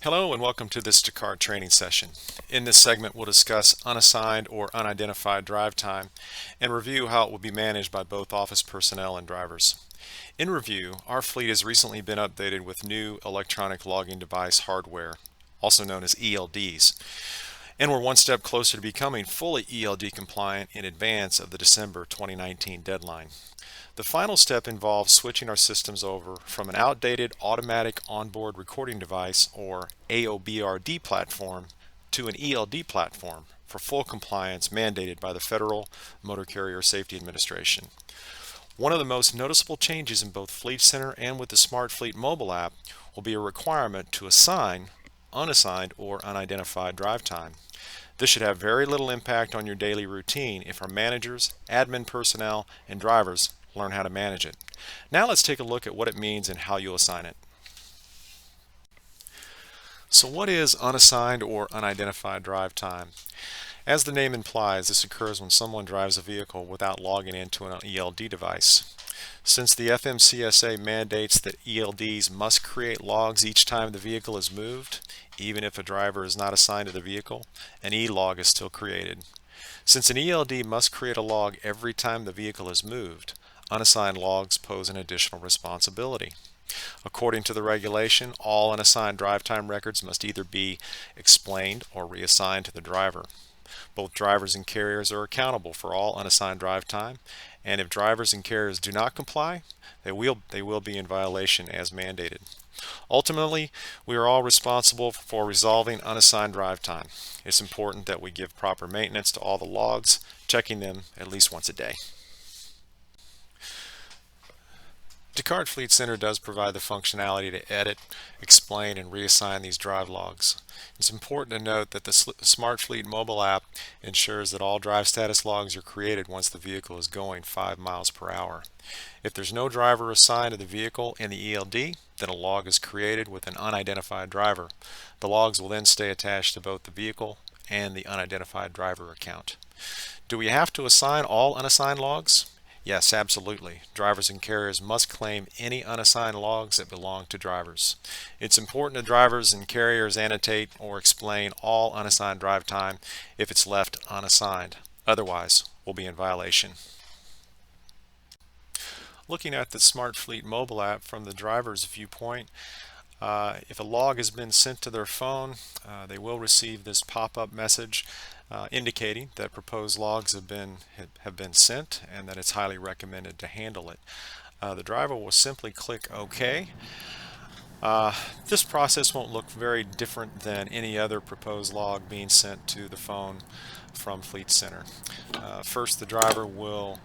Hello and welcome to this Descartes training session. In this segment we'll discuss unassigned or unidentified drive time and review how it will be managed by both office personnel and drivers. In review, our fleet has recently been updated with new electronic logging device hardware, also known as ELDs, and we're one step closer to becoming fully ELD compliant in advance of the December 2019 deadline. The final step involves switching our systems over from an outdated automatic onboard recording device or AOBRD platform to an ELD platform for full compliance mandated by the Federal Motor Carrier Safety Administration. One of the most noticeable changes in both Fleet Center and with the Smart Fleet mobile app will be a requirement to assign unassigned or unidentified drive time. This should have very little impact on your daily routine if our managers, admin personnel, and drivers learn how to manage it. Now let's take a look at what it means and how you'll assign it. So what is unassigned or unidentified drive time? As the name implies, this occurs when someone drives a vehicle without logging into an ELD device. Since the FMCSA mandates that ELDs must create logs each time the vehicle is moved, even if a driver is not assigned to the vehicle, an E-log is still created. Since an ELD must create a log every time the vehicle is moved, unassigned logs pose an additional responsibility. According to the regulation, all unassigned drive time records must either be explained or reassigned to the driver. Both drivers and carriers are accountable for all unassigned drive time, and if drivers and carriers do not comply, they will be in violation as mandated. Ultimately, we are all responsible for resolving unassigned drive time. It's important that we give proper maintenance to all the logs, checking them at least once a day. Descartes Fleet Center does provide the functionality to edit, explain, and reassign these drive logs. It's important to note that the Smart Fleet mobile app ensures that all drive status logs are created once the vehicle is going 5 miles per hour. If there's no driver assigned to the vehicle in the ELD, then a log is created with an unidentified driver. The logs will then stay attached to both the vehicle and the unidentified driver account. Do we have to assign all unassigned logs? Yes, absolutely. Drivers and carriers must claim any unassigned logs that belong to drivers. It's important that drivers and carriers annotate or explain all unassigned drive time if it's left unassigned. Otherwise, we'll be in violation. Looking at the Smart Fleet mobile app from the driver's viewpoint, if a log has been sent to their phone, they will receive this pop-up message indicating that proposed logs have been sent and that it's highly recommended to handle it. The driver will simply click OK. This process won't look very different than any other proposed log being sent to the phone from Fleet Center. First, the driver will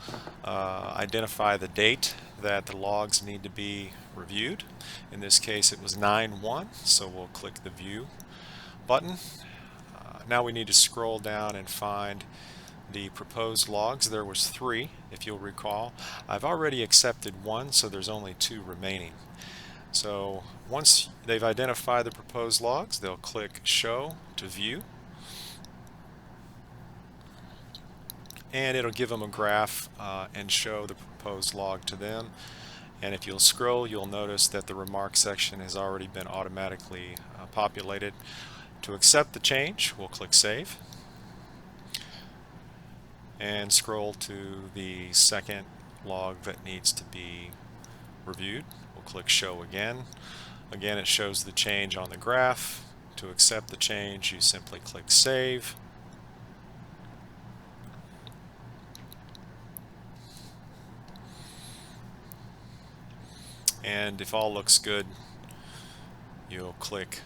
identify the date that the logs need to be reviewed. In this case, it was 9/1, so we'll click the View button. Now we need to scroll down and find the proposed logs. There was 3, if you'll recall. I've already accepted 1, so there's only 2 remaining. So once they've identified the proposed logs, they'll click Show to view, and it'll give them a graph and show the proposed log to them. And if you'll scroll, you'll notice that the remark section has already been automatically populated. To accept the change, we'll click Save and scroll to the second log that needs to be reviewed. We'll click Show again. Again, it shows the change on the graph. To accept the change, you simply click Save. And if all looks good, you'll click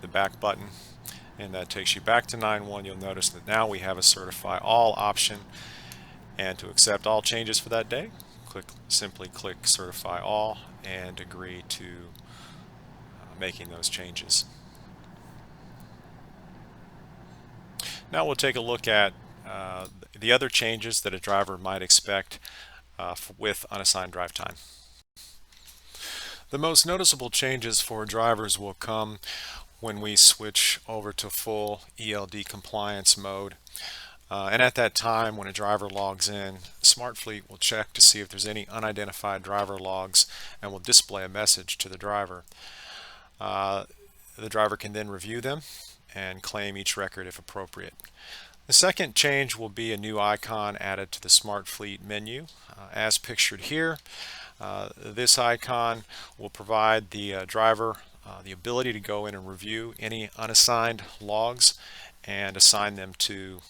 the back button, and that takes you back to 9/1. You'll notice that now we have a Certify All option, and to accept all changes for that day, simply click Certify All and agree to making those changes. Now we'll take a look at the other changes that a driver might expect with unassigned drive time. The most noticeable changes for drivers will come when we switch over to full ELD compliance mode. And at that time, when a driver logs in, SmartFleet will check to see if there's any unidentified driver logs and will display a message to the driver. the driver can then review them and claim each record if appropriate. The second change will be a new icon added to the Smart Fleet menu. As pictured here, this icon will provide the driver the ability to go in and review any unassigned logs and assign them to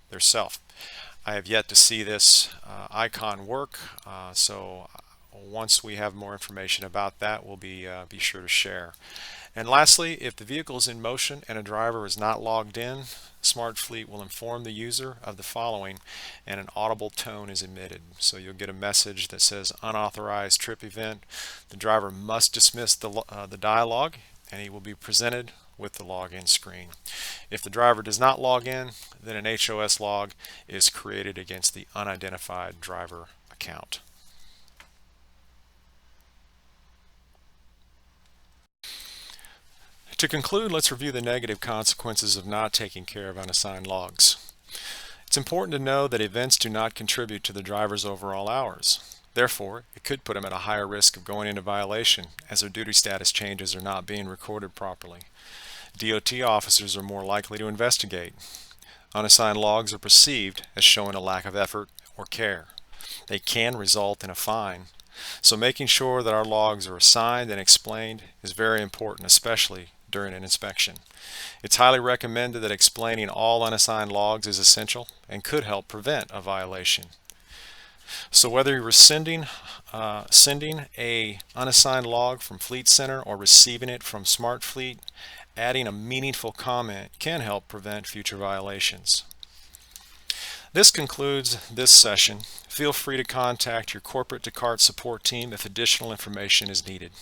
theirself. I have yet to see this icon work, so once we have more information about that, we'll be sure to share. And lastly, if the vehicle is in motion and a driver is not logged in, Smart Fleet will inform the user of the following, and an audible tone is emitted. So you'll get a message that says unauthorized trip event. The driver must dismiss the dialogue, and he will be presented with the login screen. If the driver does not log in, then an HOS log is created against the unidentified driver account. To conclude, let's review the negative consequences of not taking care of unassigned logs. It's important to know that events do not contribute to the driver's overall hours. Therefore, it could put them at a higher risk of going into violation, as their duty status changes are not being recorded properly. DOT officers are more likely to investigate. Unassigned logs are perceived as showing a lack of effort or care. They can result in a fine. So making sure that our logs are assigned and explained is very important, especially during an inspection. It's highly recommended that explaining all unassigned logs is essential and could help prevent a violation. So whether you're sending a unassigned log from Fleet Center or receiving it from Smart Fleet, adding a meaningful comment can help prevent future violations. This concludes this session. Feel free to contact your corporate Descartes support team if additional information is needed.